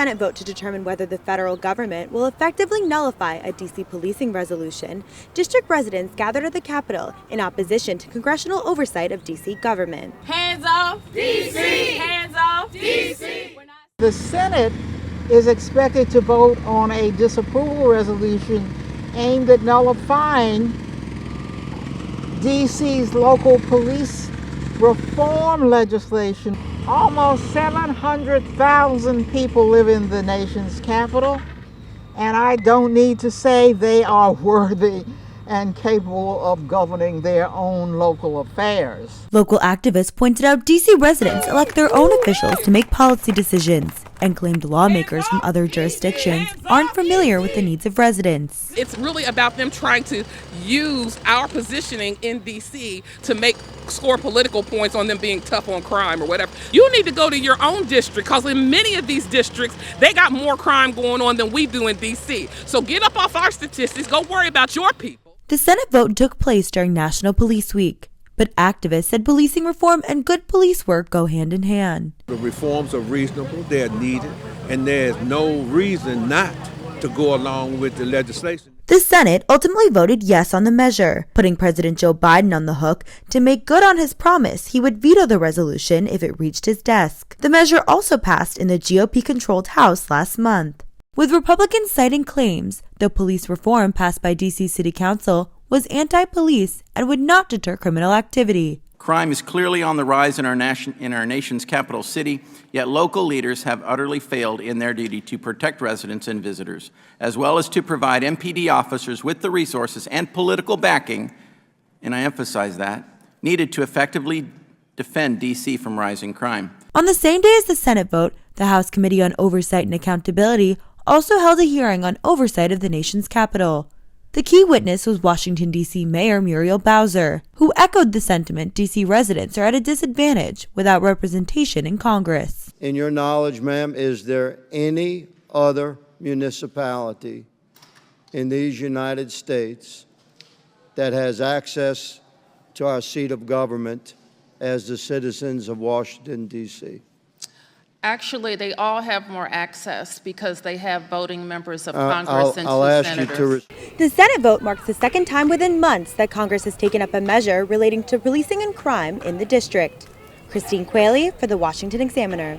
Senate vote to determine whether the federal government will effectively nullify a D.C. policing resolution, district residents gathered at the Capitol in opposition to congressional oversight of D.C. government. Hands off D.C. Hands off D.C. The Senate is expected to vote on a disapproval resolution aimed at nullifying D.C.'s local police reform legislation. Almost 700,000 people live in the nation's capital, and I don't need to say they are worthy and capable of governing their own local affairs. Local activists pointed out D.C. residents elect their own officials to make policy decisions and claimed lawmakers from other jurisdictions aren't familiar with the needs of residents. It's really about them trying to use our positioning in D.C. to score political points on them being tough on crime or whatever. You need to go to your own district, because in many of these districts, they got more crime going on than we do in D.C. So get up off our statistics, go worry about your people. The Senate vote took place during National Police Week, but activists said policing reform and good police work go hand in hand. The reforms are reasonable, they're needed, and there's no reason not to go along with the legislation. The Senate ultimately voted yes on the measure, putting President Joe Biden on the hook to make good on his promise he would veto the resolution if it reached his desk. The measure also passed in the GOP-controlled House last month. With Republicans citing claims the police reform passed by D.C. City Council was anti-police and would not deter criminal activity. Crime is clearly on the rise in our nation's capital city, yet local leaders have utterly failed in their duty to protect residents and visitors, as well as to provide MPD officers with the resources and political backing, and I emphasize that, needed to effectively defend D.C. from rising crime. On the same day as the Senate vote, the House Committee on Oversight and Accountability also held a hearing on oversight of the nation's capital. The key witness was Washington, D.C. Mayor Muriel Bowser, who echoed the sentiment D.C. residents are at a disadvantage without representation in Congress. In your knowledge, ma'am, is there any other municipality in these United States that has access to our seat of government as the citizens of Washington, D.C.? Actually, they all have more access because they have voting members of Congress and I'll two ask senators. The Senate vote marks the second time within months that Congress has taken up a measure relating to policing and crime in the district. Christine Quayle for the Washington Examiner.